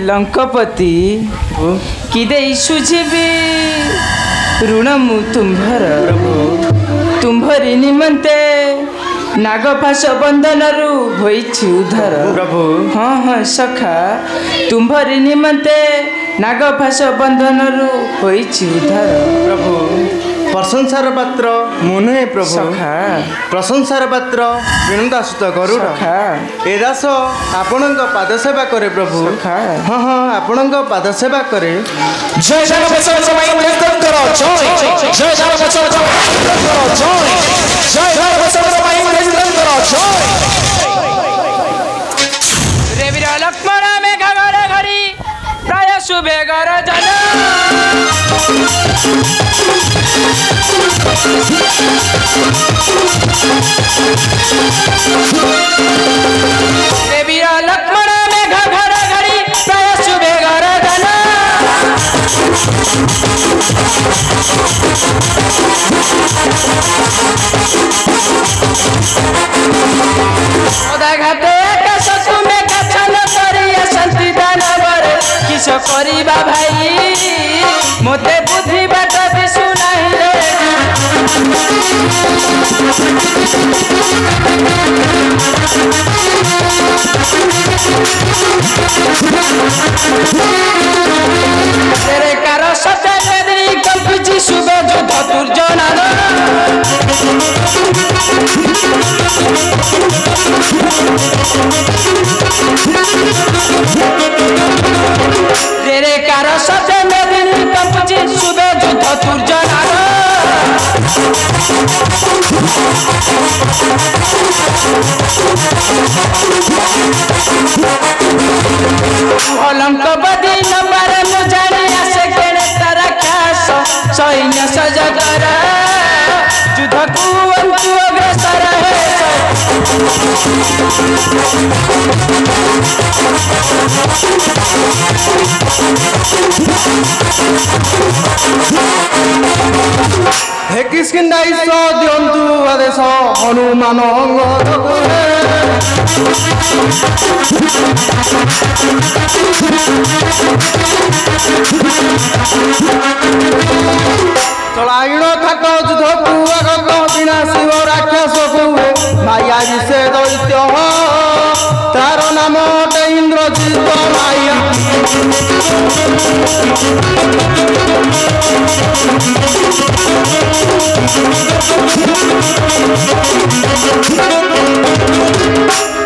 लंकपति कि दे सुझिबी ऋण मु तुम्भर तुम्भरी निमंते नागफास बंधन रु होइछि उद्धार प्रभु हाँ हाँ सखा तुम्भरी निमंते नागफास बंधन रु होइछि उद्धार प्रभु प्रशंसार पात्र मुनुहे प्रभु सखा प्रशंसार पात्र विनुदासुत गरुड़ सखा ए दास आपणक पाद सेवा करे प्रभु सखा हाँ हाँ आपणक पाद सेवा करे जय जय बसवराज निरंतर करो जय जय जय बसवराज करो जय जय जय बसवराज निरंतर करो जय रे वीर लक्ष्मण में घरे घड़ी प्राय शुभे गर जन रे वीर लक्ष्मण में घरे घड़ी प्राय शुभे गर जन घाटे ससु में कछन करिया शांति दान बर किस करिबा भाई मोते बुद्धि बात बिसु नहीं तेरे कार सत्य वेदनी कंपिची सुबे जो धतुर्जनान तेरे कार सत्य वेदनी कंपिची सुबे जो धतुर्जनान अलंक बदी नंबर मुझानी आसे केने तारा खास सैन्य सजगर युद्ध को अंतु अग्रसर हे किसकिंदाई सो दियंतु आदेश हनुमान चलाइण खाट युद्ध को आगत विनाशिव राक्षस को माया विषे दैत्य तार नाम इंद्रजित माया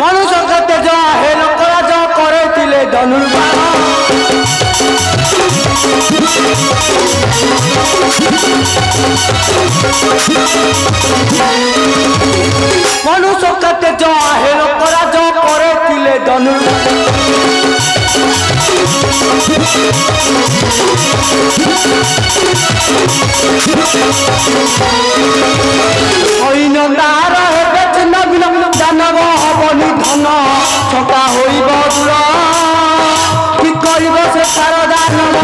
मनुष्य सत्य जा हे लोकराज करे धनुर्बाण मनुष्य सत्य जा हे लोकराज करे धनुर्बाण दार हेबे चिन्ह बिन जानव हबनी धन छटा होइब दूर कि करिब से सार दानव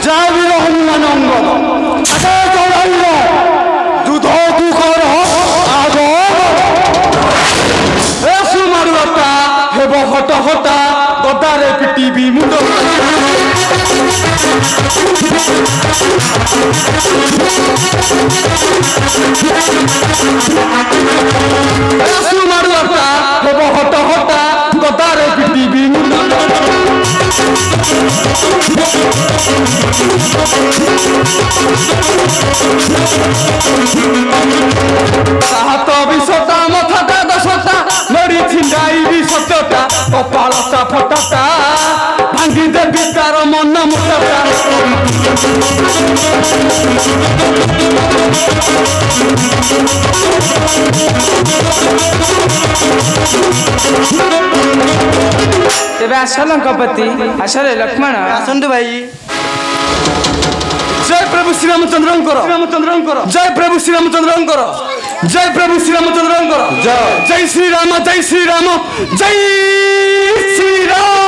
जय वीर हनुमान आगे चढ़ाइल युद्ध तू कर आग एसु मारुआटा हेब हट हटा गदारे पिटिबी मुंड एसु मारुआटा हेब हट हटा गदारे पिटिबी मुंड साहत विषता मथाटा दशता लड़ी छिंडाई सत्यता कपालता फटाता भांगी देवी तार मन मुटाता तेरे लंकापति आसले लक्ष्मण आसंतु भाई जय प्रभु श्री रामचंद्र जय प्रभु श्री रामचंद्र जय प्रभु श्री रामचंद्र जय श्री राम जय श्री राम जय श्री राम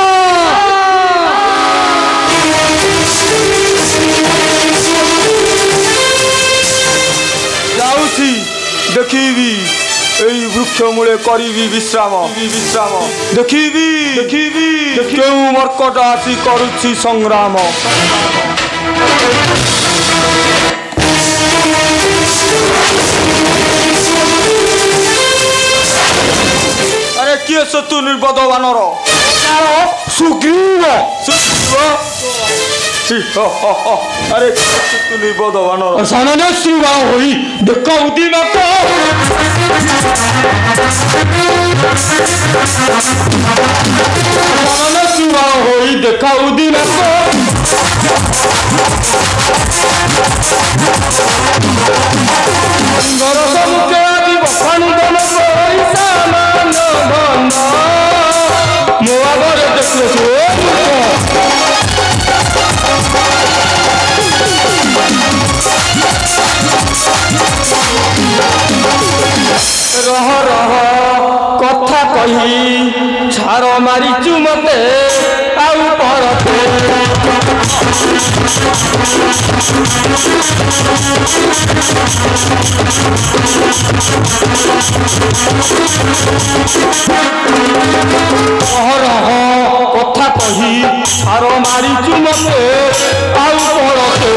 देखिबी এই বৃক্ষ মূলে করিবি বিশ্রাম দেখিবি কেউ মর্কট আসি করুছি সংগ্রাম আরে কি শত্রু নির্বোধ বানর সুগ্রীব আরে শত্রু নির্বোধ বানর সামান্য শ্রীবা হই দেখ উদিমাক সামান্য শ্রীবা হই দেখ উদিমাক গরসমুখে আদিব খণ্ডন করি সামান্য বন্ধ ମୋ ଆଗରେ ଦେଖୁଛୁ ରହ ରହ କଥା କହି ଛାର ମାରିଛୁ ମତେ ଆଉ ପରତେ ରହ କଥା କହି ଛାର ମାରିଛୁ ମତେ ଆଉ ପରତେ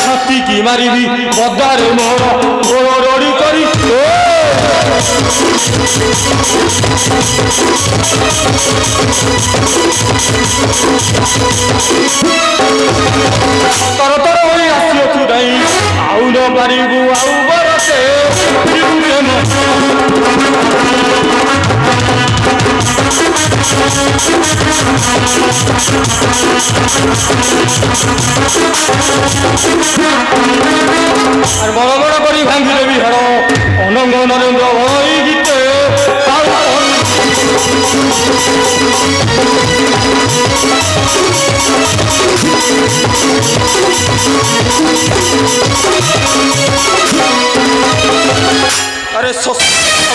ହାତୀକି ମାରିବି ବଦାରେ ମୋର ଗୋଳ ରଡ଼ି କରି ତର ତର ହୋଇ ଆସିଅଛୁ ନାହିଁ ଆଉ ନ ପାରିବୁ ଆଉ ବରତେ আর বড় বড় করি ভাঙ্গি দেবি হাড় অনঙ্গ নরেন্দ্র ভয় গীতে আরে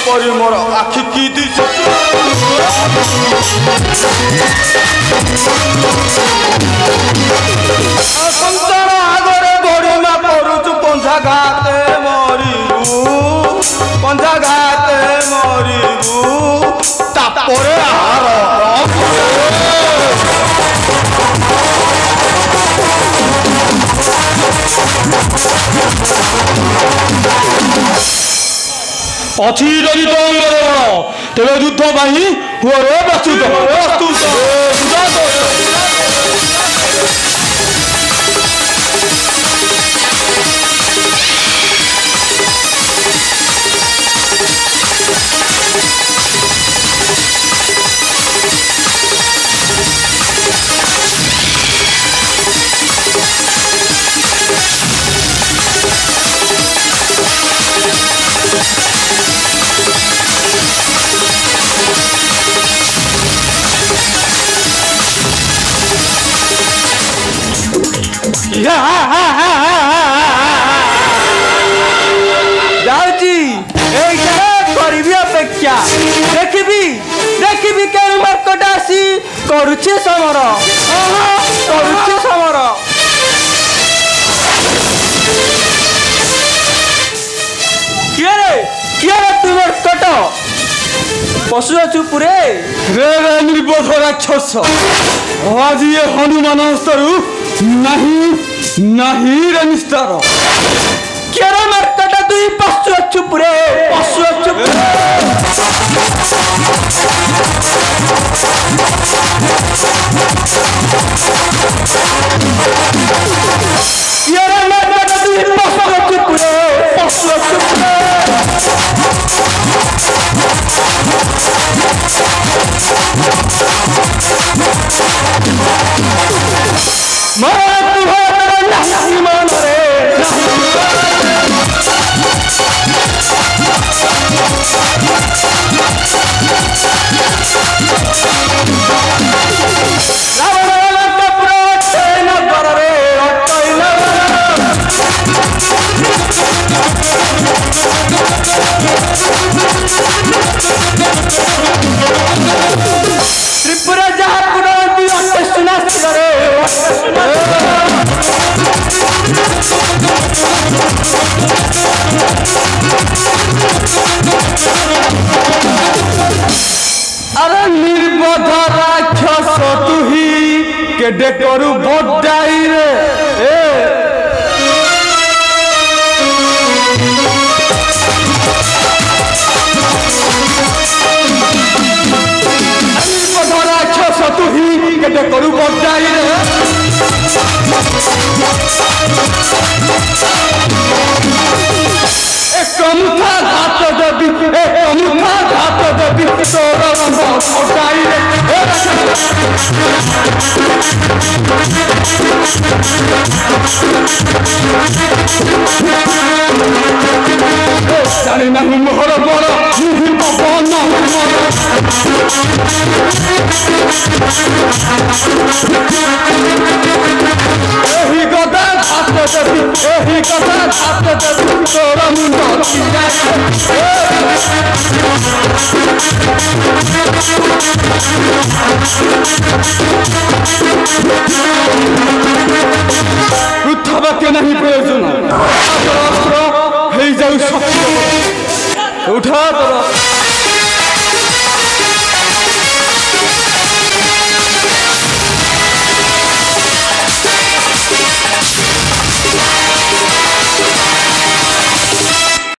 পরি মোর আখি কি দিছ সংসার আগরে গড়িমা করুছু পঞ্জা ঘাতে মরিবু তাপরে আহার ଅଛି ଯଦି ତ ତେବେ ଯୁଦ୍ଧ ପାଇଁ ହୁଅରେ ପ୍ରସ୍ତୁତ যাচ্ছি এইটা করিবি অপেক্ষা দেখিবি কেউ মার্কট আসি করুছে সমর কিয়ে তুই মার্কট পশু চুপুরে রে নির্বোধ রাক্ষস আজ ইয়ে হনুমান স্তরু নাহি রে নিস্তার কেরা মার্কট তুই পশু চুপুরে কেরা মার্কট তুই পশু চুপুরে রাবণ अरे निर्बोध राक्षस तुही केडे करू बडाई रे निर्बोध राक्षस तुही केडे करू बडाई रे मुठा घात देवी मुठा घात देवी तोर उठाई रे जानी नहीं मोहर बड़ मुहि पवन एही गदा घात देवी एही गदा घात देवी तोर मुंड उठावा के नहीं प्रयोजन अस्त्र हे जाऊ शक्ति उठा तर